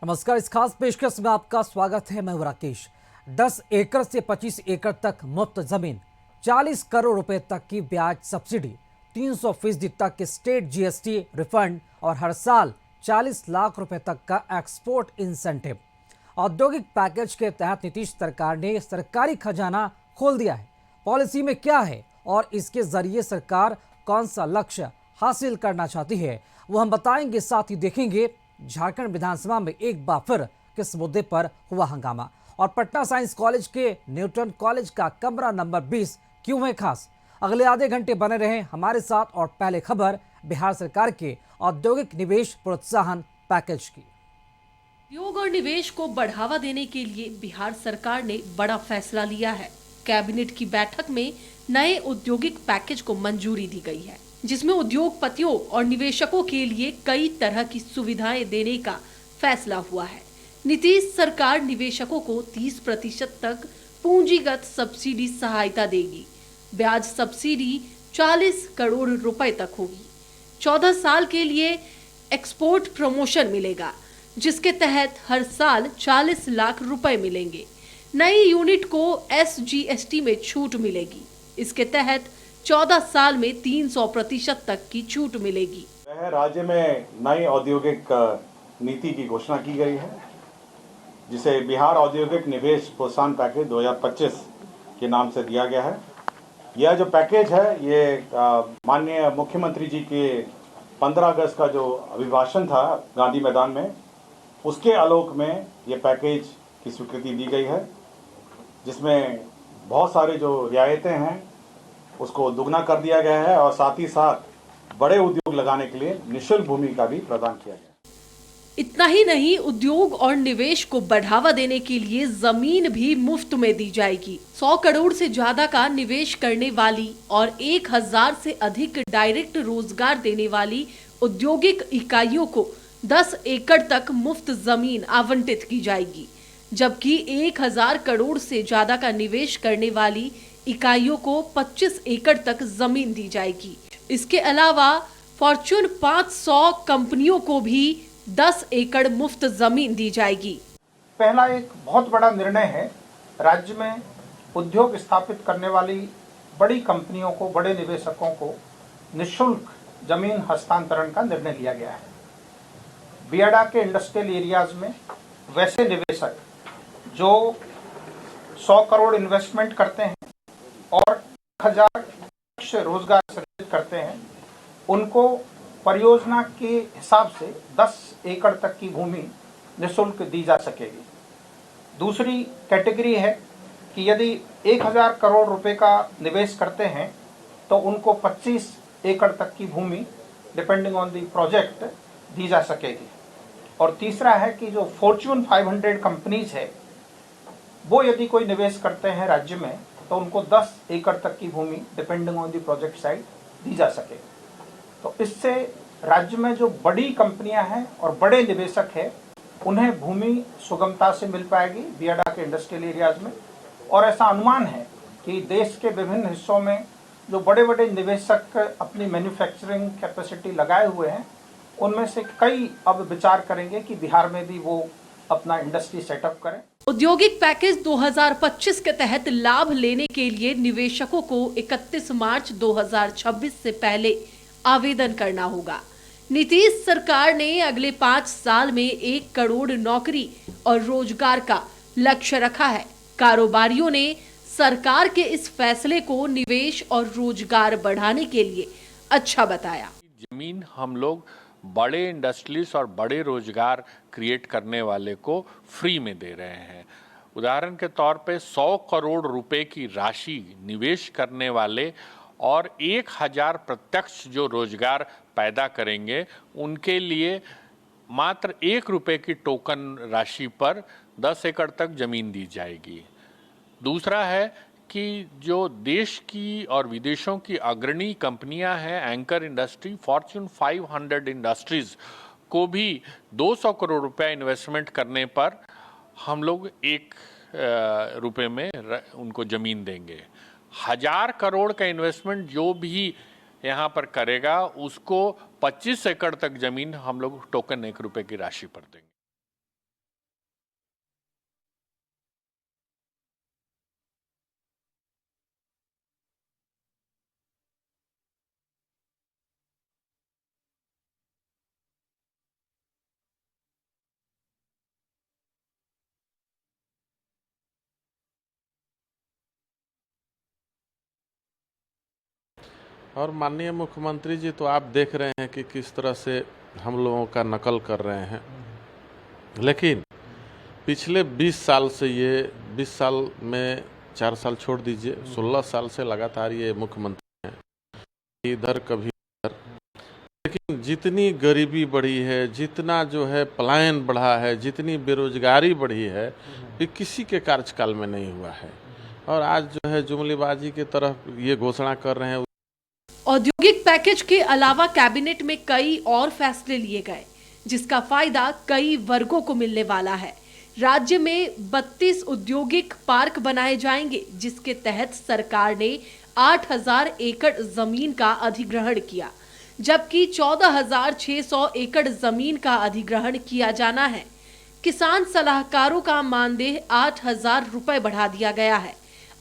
नमस्कार। इस खास पेशकश में आपका स्वागत है। मैं हूं राकेश। 10 एकड़ से 25 एकड़ तक मुफ्त जमीन, 40 करोड़ रुपए तक की ब्याज सब्सिडी, 300% तक के स्टेट जीएसटी रिफंड और हर साल 40 लाख रुपए तक का एक्सपोर्ट इंसेंटिव। औद्योगिक पैकेज के तहत नीतीश सरकार ने सरकारी खजाना खोल दिया है। पॉलिसी में क्या है और इसके जरिए सरकार कौन सा लक्ष्य हासिल करना चाहती है, वो हम बताएंगे। साथ ही देखेंगे झारखंड विधानसभा में एक बार फिर किस मुद्दे पर हुआ हंगामा, और पटना साइंस कॉलेज के न्यूटन कॉलेज का कमरा नंबर 20 क्यों है खास। अगले आधे घंटे बने रहें हमारे साथ। और पहले खबर बिहार सरकार के औद्योगिक निवेश प्रोत्साहन पैकेज की। उद्योग और निवेश को बढ़ावा देने के लिए बिहार सरकार ने बड़ा फैसला लिया है। कैबिनेट की बैठक में नए औद्योगिक पैकेज को मंजूरी दी गई है, जिसमें उद्योगपतियों और निवेशकों के लिए कई तरह की सुविधाएं देने का फैसला हुआ है। नीतीश सरकार निवेशकों को 30% तक पूंजीगत सब्सिडी सहायता देगी। ब्याज सब्सिडी 40 करोड़ रुपए तक होगी। 14 साल के लिए एक्सपोर्ट प्रमोशन मिलेगा, जिसके तहत हर साल 40 लाख रुपए मिलेंगे। नई यूनिट को एसजीएसटी में छूट मिलेगी। इसके तहत 14 साल में 300% तक की छूट मिलेगी। राज्य में नई औद्योगिक नीति की घोषणा की गई है, जिसे बिहार औद्योगिक निवेश प्रोत्साहन पैकेज 2025 के नाम से दिया गया है। यह जो पैकेज है, ये माननीय मुख्यमंत्री जी के 15 अगस्त का जो अभिभाषण था गांधी मैदान में, उसके आलोक में ये पैकेज की स्वीकृति दी गई है, जिसमें बहुत सारे जो रियायतें हैं उसको दुगना कर दिया गया है, और साथ ही साथ बड़े उद्योग लगाने के लिए निःशुल्क भूमि का भी प्रदान किया गया है। इतना ही नहीं, उद्योग और निवेश को बढ़ावा देने के लिए जमीन भी मुफ्त में दी जाएगी। 100 करोड़ से ज्यादा का निवेश करने वाली और 1000 से अधिक डायरेक्ट रोजगार देने वाली औद्योगिक इकाइयों को 10 एकड़ तक मुफ्त जमीन आवंटित की जाएगी, जबकि 1000 करोड़ से ज्यादा का निवेश करने वाली इकाइयों को 25 एकड़ तक जमीन दी जाएगी। इसके अलावा फॉर्च्यून 500 कंपनियों को भी 10 एकड़ मुफ्त जमीन दी जाएगी। पहला एक बहुत बड़ा निर्णय है। राज्य में उद्योग स्थापित करने वाली बड़ी कंपनियों को, बड़े निवेशकों को निःशुल्क जमीन हस्तांतरण का निर्णय लिया गया है। बियाडा के इंडस्ट्रियल एरियाज में वैसे निवेशक जो 100 करोड़ इन्वेस्टमेंट करते हैं और 1000 रोजगार सृजित करते हैं, उनको परियोजना के हिसाब से 10 एकड़ तक की भूमि निःशुल्क दी जा सकेगी। दूसरी कैटेगरी है कि यदि 1000 करोड़ रुपए का निवेश करते हैं तो उनको 25 एकड़ तक की भूमि डिपेंडिंग ऑन द प्रोजेक्ट दी जा सकेगी। और तीसरा है कि जो फॉर्च्यून 500 कंपनीज है, वो यदि कोई निवेश करते हैं राज्य में तो उनको 10 एकड़ तक की भूमि depending on the project site दी जा सकेगी। तो इससे राज्य में जो बड़ी कंपनियां हैं और बड़े निवेशक हैं, उन्हें भूमि सुगमता से मिल पाएगी बियाडा के इंडस्ट्रियल एरियाज में। और ऐसा अनुमान है कि देश के विभिन्न हिस्सों में जो बड़े बड़े निवेशक अपनी मैन्युफैक्चरिंग कैपेसिटी लगाए हुए हैं, उनमें से कई अब विचार करेंगे कि बिहार में भी वो अपना इंडस्ट्री सेटअप करें। औद्योगिक पैकेज 2025 के तहत लाभ लेने के लिए निवेशकों को 31 मार्च 2026 से पहले आवेदन करना होगा। नीतीश सरकार ने अगले 5 साल में 1 करोड़ नौकरी और रोजगार का लक्ष्य रखा है। कारोबारियों ने सरकार के इस फैसले को निवेश और रोजगार बढ़ाने के लिए अच्छा बताया। जमीन हम लोग बड़े इंडस्ट्रीज और बड़े रोजगार क्रिएट करने वाले को फ्री में दे रहे हैं। उदाहरण के तौर पे 100 करोड़ रुपए की राशि निवेश करने वाले और 1000 प्रत्यक्ष जो रोजगार पैदा करेंगे, उनके लिए मात्र 1 रुपए की टोकन राशि पर 10 एकड़ तक जमीन दी जाएगी। दूसरा है कि जो देश की और विदेशों की अग्रणी कंपनियां हैं, एंकर इंडस्ट्री, फॉर्च्यून 500 इंडस्ट्रीज को भी 200 करोड़ रुपए इन्वेस्टमेंट करने पर हम लोग 1 रुपए में उनको जमीन देंगे। 1000 करोड़ का इन्वेस्टमेंट जो भी यहाँ पर करेगा, उसको 25 एकड़ तक जमीन हम लोग टोकन 1 रुपए की राशि पर देंगे। और माननीय मुख्यमंत्री जी तो आप देख रहे हैं कि किस तरह से हम लोगों का नकल कर रहे हैं। लेकिन पिछले 20 साल से ये 20 साल में 4 साल छोड़ दीजिए, 16 साल से लगातार ये मुख्यमंत्री हैं, इधर कभी इधर। लेकिन जितनी गरीबी बढ़ी है, जितना जो है पलायन बढ़ा है, जितनी बेरोजगारी बढ़ी है, ये किसी के कार्यकाल में नहीं हुआ है। और आज जो है जुमलेबाजी की तरफ ये घोषणा कर रहे हैं। औद्योगिक पैकेज के अलावा कैबिनेट में कई और फैसले लिए गए, जिसका फायदा कई वर्गों को मिलने वाला है। राज्य में 32 औद्योगिक पार्क बनाए जाएंगे, जिसके तहत सरकार ने 8000 एकड़ जमीन का अधिग्रहण किया, जबकि 14,600 एकड़ जमीन का अधिग्रहण किया जाना है। किसान सलाहकारों का मानदेय 8,000 रुपए बढ़ा दिया गया है।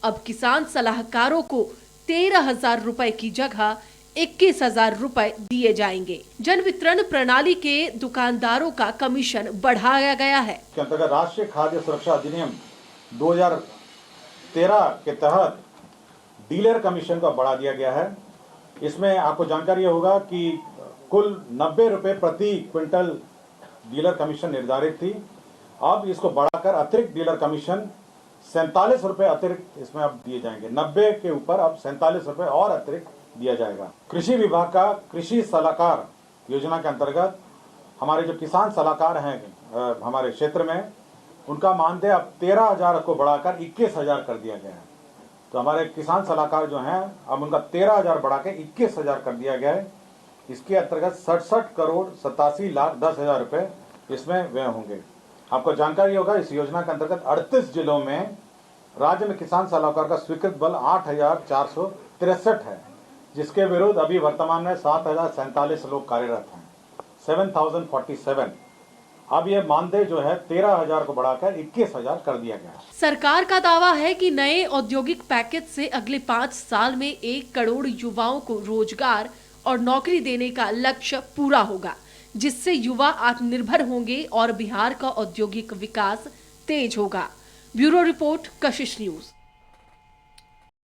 अब किसान सलाहकारों को 13,000 रुपए की जगह 21,000 रुपए दिए जाएंगे। जन वितरण प्रणाली के दुकानदारों का कमीशन बढ़ाया गया है। के अंतर्गत राष्ट्रीय खाद्य सुरक्षा अधिनियम 2013 के तहत डीलर कमीशन को बढ़ा दिया गया है। इसमें आपको जानकारी होगा कि कुल 90 रुपए प्रति क्विंटल डीलर कमीशन निर्धारित थी। अब इसको बढ़ाकर अतिरिक्त डीलर कमीशन 47 रुपए अतिरिक्त इसमें अब दिए जाएंगे। 90 के ऊपर अब 47 रुपए और अतिरिक्त दिया जाएगा। कृषि विभाग का कृषि सलाहकार योजना के अंतर्गत हमारे जो किसान सलाहकार हैं हमारे क्षेत्र में, उनका मानदेय अब 13,000 को बढ़ाकर 21,000 कर दिया गया है। तो हमारे किसान सलाहकार जो हैं अब उनका 13,000 बढ़ा के 21,000 कर दिया गया है। इसके अंतर्गत 67 करोड़ 87 लाख 10,000 रुपए इसमें व्यय होंगे। आपको जानकारी होगा इस योजना के अंतर्गत 38 जिलों में राज्य में किसान सलाहकार का स्वीकृत बल 8,463 है, जिसके विरुद्ध अभी वर्तमान में 7,047 लोग कार्यरत हैं, 7,047। अब ये मानदेय जो है 13,000 को बढ़ाकर 21,000 कर दिया गया। सरकार का दावा है कि नए औद्योगिक पैकेज से अगले 5 साल में 1 करोड़ युवाओं को रोजगार और नौकरी देने का लक्ष्य पूरा होगा, जिससे युवा आत्मनिर्भर होंगे और बिहार का औद्योगिक विकास तेज होगा। ब्यूरो रिपोर्ट, कशिश न्यूज।